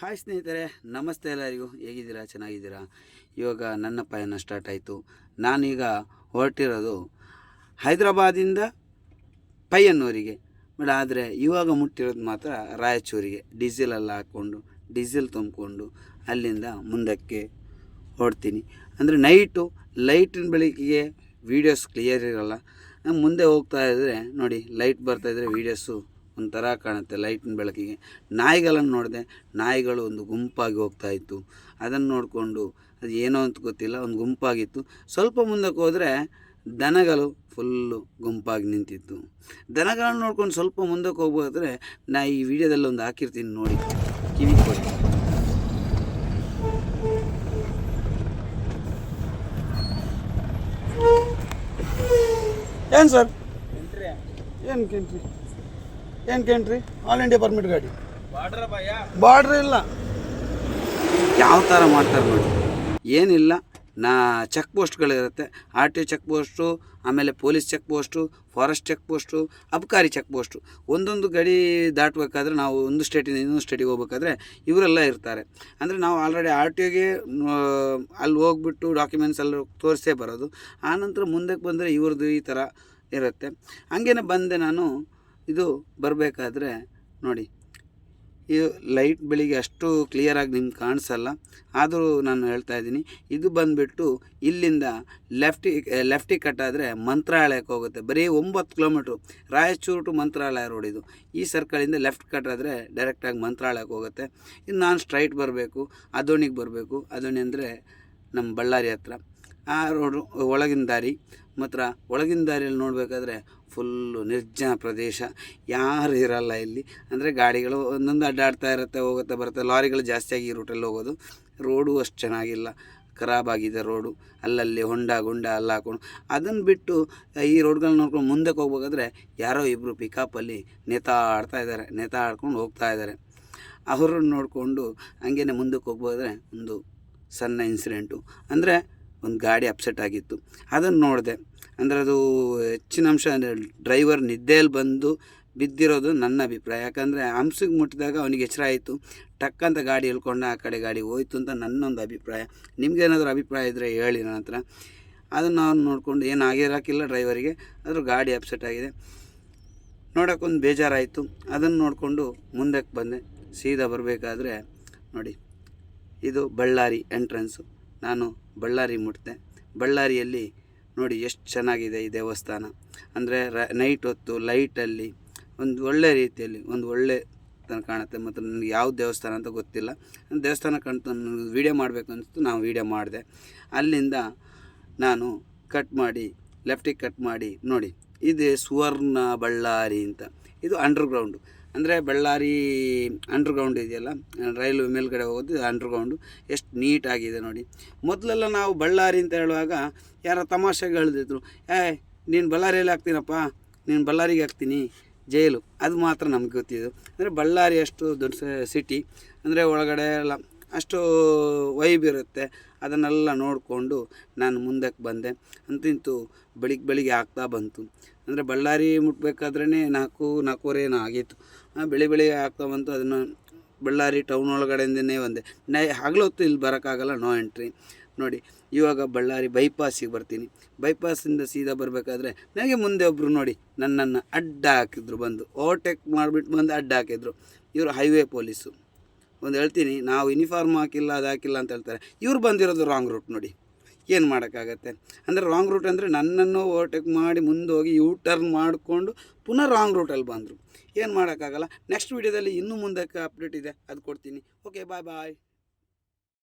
Hi ಸ್ನೇಹಿತರೆ, ನಮಸ್ತೆ. ಎಲ್ಲರಿಗೂ ಹೇಗಿದ್ದೀರಾ? ಚೆನ್ನಾಗಿದ್ದೀರಾ? ಇವಾಗ ನನ್ನ ಪಯಣ ಸ್ಟಾರ್ಟ್ ಆಯಿತು. ನಾನೀಗ ಹೊರಟಿರೋದು ಹೈದರಾಬಾದಿಂದ ಪಯ್ಯನ್ನೂರಿಗೆ. ಬಟ್ ಆದರೆ ಇವಾಗ ಮುಟ್ಟಿರೋದು ಮಾತ್ರ ರಾಯಚೂರಿಗೆ. ಡೀಸೆಲೆಲ್ಲ ಹಾಕ್ಕೊಂಡು ಡೀಸೆಲ್ ತುಂಬಿಕೊಂಡು ಅಲ್ಲಿಂದ ಮುಂದಕ್ಕೆ ಹೊರಡ್ತೀನಿ. ಅಂದರೆ ನೈಟು ಲೈಟಿನ ಬೆಳಕಿಗೆ ವೀಡಿಯೋಸ್ ಕ್ಲಿಯರ್ ಇರೋಲ್ಲ. ನಾನು ಮುಂದೆ ಹೋಗ್ತಾ ಇದ್ದರೆ ನೋಡಿ, ಲೈಟ್ ಬರ್ತಾಯಿದ್ರೆ ವೀಡಿಯೋಸು ಒಂಥರ ಕಾಣುತ್ತೆ ಲೈಟಿನ ಬೆಳಕಿಗೆ. ನಾಯಿಗಳನ್ನು ನೋಡಿದೆ. ನಾಯಿಗಳು ಒಂದು ಗುಂಪಾಗಿ ಹೋಗ್ತಾಯಿತ್ತು. ಅದನ್ನು ನೋಡಿಕೊಂಡು ಅದು ಏನೋ ಅಂತ ಗೊತ್ತಿಲ್ಲ, ಒಂದು ಗುಂಪಾಗಿತ್ತು. ಸ್ವಲ್ಪ ಮುಂದಕ್ಕೆ ಹೋದರೆ ದನಗಳು ಫುಲ್ಲು ಗುಂಪಾಗಿ ನಿಂತಿತ್ತು. ದನಗಳನ್ನು ನೋಡ್ಕೊಂಡು ಸ್ವಲ್ಪ ಮುಂದಕ್ಕೆ ಹೋಗ್ಬೋದಾದ್ರೆ ನಾ ಈ ವಿಡಿಯೋದಲ್ಲಿ ಒಂದು ಹಾಕಿರ್ತೀನಿ ನೋಡಿ, ಕಿವಿ ಕೊಡಿ. ಏನು ಸರ್? ಏನು ಕೆಂಟ್ರಿ? ಏನು ಕೆಂಟ್ರಿ? ಆಲ್ ಇಂಡಿಯಾ ಪರ್ಮಿಟ್ ಗಾಡಿ. ಬಾರ್ಡ್ರ್ ಇಲ್ಲ. ಯಾವ ಥರ ಮಾಡ್ತಾರೆ ನೋಡಿ. ಏನಿಲ್ಲ, ಚೆಕ್ ಪೋಸ್ಟ್ಗಳಿರುತ್ತೆ. ಆರ್ ಟಿ ಚೆಕ್ ಪೋಸ್ಟು, ಆಮೇಲೆ police check post, forest check post, ಅಬಕಾರಿ ಚೆಕ್ ಪೋಸ್ಟು. ಒಂದೊಂದು ಗಡಿ ದಾಟಬೇಕಾದ್ರೆ, ನಾವು ಒಂದು ಸ್ಟೇಟಿಂದ ಇನ್ನೊಂದು ಸ್ಟೇಟಿಗೆ ಹೋಗ್ಬೇಕಾದ್ರೆ ಇವರೆಲ್ಲ ಇರ್ತಾರೆ. ಅಂದರೆ ನಾವು ಆಲ್ರೆಡಿ ಆರ್ ಟಿ ಒಗೆ ಅಲ್ಲಿ ಹೋಗ್ಬಿಟ್ಟು ಡಾಕ್ಯುಮೆಂಟ್ಸ್ ಎಲ್ಲ ತೋರಿಸೇ ಬರೋದು. ಆನಂತರ ಮುಂದಕ್ಕೆ ಬಂದರೆ ಇವ್ರದ್ದು ಈ ಥರ ಇರುತ್ತೆ. ಹಂಗೇನೆ ಬಂದೆ ನಾನು. ಇದು ಬರಬೇಕಾದ್ರೆ ನೋಡಿ, ಈ ಲೈಟ್ ಬೆಳಿಗ್ಗೆ ಅಷ್ಟು ಕ್ಲಿಯರಾಗಿ ನಿಮ್ಗೆ ಕಾಣಿಸಲ್ಲ, ಆದರೂ ನಾನು ಹೇಳ್ತಾ ಇದ್ದೀನಿ. ಇದು ಬಂದುಬಿಟ್ಟು ಇಲ್ಲಿಂದ ಲೆಫ್ಟಿಗೆ ಕಟ್ಟಾದರೆ ಮಂತ್ರಾಲಯಕ್ಕೆ ಹೋಗುತ್ತೆ. ಬರೀ 9 kilometre, Raichur to Mantralaya road ಇದು. ಈ ಸರ್ಕಲಿಂದ ಲೆಫ್ಟ್ ಕಟ್ಟಾದರೆ ಡೈರೆಕ್ಟಾಗಿ ಮಂತ್ರಾಲಯಕ್ಕೆ ಹೋಗುತ್ತೆ. ಇನ್ನು ನಾನು ಸ್ಟ್ರೈಟ್ ಬರಬೇಕು, ಅದೋಣಿಗೆ ಬರಬೇಕು. ಅದೋಣಿ ಅಂದರೆ ನಮ್ಮ ಬಳ್ಳಾರಿ ಹತ್ರ. ಆ ರೋಡು ಒಳಗಿನ ದಾರಿ. ಮಾತ್ರ ಒಳಗಿನ ದಾರಿಯಲ್ಲಿ ನೋಡಬೇಕಾದ್ರೆ ಫುಲ್ಲು ನಿರ್ಜನ ಪ್ರದೇಶ, ಯಾರು ಇರಲ್ಲ ಇಲ್ಲಿ. ಅಂದರೆ ಗಾಡಿಗಳು ಒಂದೊಂದು ಅಡ್ಡಾಡ್ತಾ ಇರುತ್ತೆ, ಹೋಗುತ್ತೆ ಬರುತ್ತೆ. ಲಾರಿಗಳು ಜಾಸ್ತಿಯಾಗಿ ಈ ರೂಟಲ್ಲಿ ಹೋಗೋದು. ರೋಡು ಅಷ್ಟು ಚೆನ್ನಾಗಿಲ್ಲ, ಖರಾಬಾಗಿದೆ ರೋಡು. ಅಲ್ಲಲ್ಲಿ ಗುಂಡ ಎಲ್ಲ ಹಾಕೊಂಡು. ಅದನ್ನು ಬಿಟ್ಟು ಈ ರೋಡ್ಗಳನ್ನ ನೋಡ್ಕೊಂಡು ಮುಂದಕ್ಕೆ ಹೋಗ್ಬೇಕಾದ್ರೆ ಯಾರೋ ಇಬ್ಬರು ಪಿಕಪ್ಪಲ್ಲಿ ನೇತಾಡ್ಕೊಂಡು ಹೋಗ್ತಾ ಇದ್ದಾರೆ. ಅವರನ್ನು ನೋಡಿಕೊಂಡು ಹಂಗೇ ಮುಂದಕ್ಕೆ ಹೋಗ್ಬೋದ್ರೆ ಒಂದು ಸಣ್ಣ ಇನ್ಸಿಡೆಂಟು. ಅಂದರೆ ಒಂದು ಗಾಡಿ ಅಪ್ಸೆಟ್ ಆಗಿತ್ತು. ಅದನ್ನು ನೋಡಿದೆ. ಅಂದರೆ ಅದು ಹೆಚ್ಚಿನ ಅಂಶ ಡ್ರೈವರ್ ನಿದ್ದೆಯಲ್ಲಿ ಬಂದು ಬಿದ್ದಿರೋದು ನನ್ನ ಅಭಿಪ್ರಾಯ. ಯಾಕಂದರೆ ಹಂಸಿಗೆ ಮುಟ್ಟಿದಾಗ ಅವನಿಗೆ ಎಚ್ಚರ ಆಯಿತು, ಟಕ್ಕಂತ ಗಾಡಿ ಹೇಳ್ಕೊಂಡು ಆ ಕಡೆ ಗಾಡಿ ಹೋಯ್ತು ಅಂತ ನನ್ನೊಂದು ಅಭಿಪ್ರಾಯ. ನಿಮಗೇನಾದರೂ ಅಭಿಪ್ರಾಯ ಇದ್ದರೆ ಹೇಳಿ ನನ್ನ ಹತ್ರ. ಅದನ್ನು ಅವ್ನು ನೋಡಿಕೊಂಡು ಏನು ಆಗಿರೋಕ್ಕಿಲ್ಲ ಡ್ರೈವರಿಗೆ, ಆದರೂ ಗಾಡಿ ಅಪ್ಸೆಟ್ ಆಗಿದೆ. ನೋಡೋಕ್ಕೊಂದು ಬೇಜಾರಾಯಿತು. ಅದನ್ನು ನೋಡಿಕೊಂಡು ಮುಂದಕ್ಕೆ ಬಂದೆ. ಸೀದಾ ಬರಬೇಕಾದ್ರೆ ನೋಡಿ, ಇದು ಬಳ್ಳಾರಿ ಎಂಟ್ರೆನ್ಸು. ನಾನು ಬಳ್ಳಾರಿ ಮುಟ್ಟಿದೆ. ಬಳ್ಳಾರಿಯಲ್ಲಿ ನೋಡಿ ಎಷ್ಟು ಚೆನ್ನಾಗಿದೆ ಈ ದೇವಸ್ಥಾನ. ಅಂದರೆ ನೈಟ್ ಹೊತ್ತು ಲೈಟಲ್ಲಿ ಒಂದು ಒಳ್ಳೆ ರೀತಿಯಲ್ಲಿ ಒಂದು ಒಳ್ಳೆ ಕಾಣುತ್ತೆ. ಮತ್ತು ನನಗೆ ಯಾವ ದೇವಸ್ಥಾನ ಅಂತ ಗೊತ್ತಿಲ್ಲ. ದೇವಸ್ಥಾನ ಕಾಣ್ತು, ನನಗೆ ವೀಡಿಯೋ ಮಾಡಬೇಕು ಅನಿಸ್ತು, ನಾವು ವೀಡಿಯೋ ಮಾಡಿದೆ. ಅಲ್ಲಿಂದ ನಾನು ಲೆಫ್ಟಿಗೆ ಕಟ್ ಮಾಡಿ ನೋಡಿ, ಇದು ಸುವರ್ಣ ಬಳ್ಳಾರಿ ಅಂತ. ಇದು ಅಂಡರ್ಗ್ರೌಂಡು. ಅಂದರೆ ಬಳ್ಳಾರಿ ಅಂಡರ್ಗ್ರೌಂಡ್ ಇದೆಯಲ್ಲ, ರೈಲು ಮೇಲ್ಗಡೆ ಹೋಗೋದು ಅಂಡರ್ಗ್ರೌಂಡು. ಎಷ್ಟು ನೀಟಾಗಿದೆ ನೋಡಿ. ಮೊದಲೆಲ್ಲ ನಾವು ಬಳ್ಳಾರಿ ಅಂತ ಹೇಳುವಾಗ ಯಾರೋ ತಮಾಷೆಗೆ ಹೇಳ್ದಿದ್ರು, ನೀನು ಬಳ್ಳಾರಿಯಲ್ಲಿ ಹಾಕ್ತೀನಪ್ಪ, ನೀನು ಬಳ್ಳಾರಿಗೆ ಹಾಕ್ತೀನಿ ಜೈಲು. ಅದು ಮಾತ್ರ ನಮ್ಗೆ ಗೊತ್ತಿದ್ದು. ಅಂದರೆ ಬಳ್ಳಾರಿ ಅಷ್ಟು ದೊಡ್ಡ ಸಿಟಿ, ಅಂದರೆ ಒಳಗಡೆ ಎಲ್ಲ ಅಷ್ಟು ವೈಬ್ ಇರುತ್ತೆ. ಅದನ್ನೆಲ್ಲ ನೋಡಿಕೊಂಡು ನಾನು ಮುಂದಕ್ಕೆ ಬಂದೆ. ಅಂತೂ ಬೆಳಿಗ್ಗೆ ಆಗ್ತಾ ಬಂತು. ಅಂದರೆ ಬಳ್ಳಾರಿ ಮುಟ್ಟಬೇಕಾದ್ರೇ 4:30 ಏನೋ ಆಗಿತ್ತು. ಬೆಳಿಗ್ಗೆ ಆಗ್ತಾ ಬಂತು. ಅದನ್ನು ಬಳ್ಳಾರಿ ಟೌನ್ ಒಳಗಡೆಯಿಂದನೇ ಬಂದೆ. ಹಗಲೊತ್ತು ಇಲ್ಲಿ ಬರೋಕ್ಕಾಗಲ್ಲ, ನೋ ಎಂಟ್ರಿ. ನೋಡಿ, ಇವಾಗ ಬಳ್ಳಾರಿ ಬೈಪಾಸಿಗೆ ಬರ್ತೀನಿ. ಬೈಪಾಸಿಂದ ಸೀದಾ ಬರಬೇಕಾದ್ರೆ ನನಗೆ ಮುಂದೆ ಒಬ್ಬರು ನೋಡಿ ನನ್ನನ್ನು ಅಡ್ಡ ಹಾಕಿದ್ರು. ಬಂದು ಓವರ್ಟೇಕ್ ಮಾಡಿಬಿಟ್ಟು ಬಂದು ಅಡ್ಡ ಹಾಕಿದ್ರು. ಇವರು ಹೈವೇ ಪೊಲೀಸು. ಒಂದು ಹೇಳ್ತೀನಿ, ನಾವು ಯೂನಿಫಾರ್ಮ್ ಹಾಕಿಲ್ಲ, ಅದು ಹಾಕಿಲ್ಲ ಅಂತ ಹೇಳ್ತಾರೆ. ಇವ್ರು ಬಂದಿರೋದು ರಾಂಗ್ ರೂಟ್. ನೋಡಿ, ಏನು ಮಾಡೋಕ್ಕಾಗತ್ತೆ. ಅಂದರೆ ರಾಂಗ್ ರೂಟ್ ಅಂದರೆ ನನ್ನನ್ನು ಓವರ್ಟೇಕ್ ಮಾಡಿ ಮುಂದೆ ಹೋಗಿ ಯೂ ಟರ್ನ್ ಮಾಡಿಕೊಂಡು ಪುನಃ ರಾಂಗ್ ರೂಟಲ್ಲಿ ಬಂದರು. ಏನು ಮಾಡೋಕ್ಕಾಗಲ್ಲ. ನೆಕ್ಸ್ಟ್ ವೀಡಿಯೋದಲ್ಲಿ ಇನ್ನೂ ಮುಂದಕ್ಕೆ ಅಪ್ಡೇಟ್ ಇದೆ, ಅದು ಕೊಡ್ತೀನಿ. ಓಕೆ, ಬಾಯ್.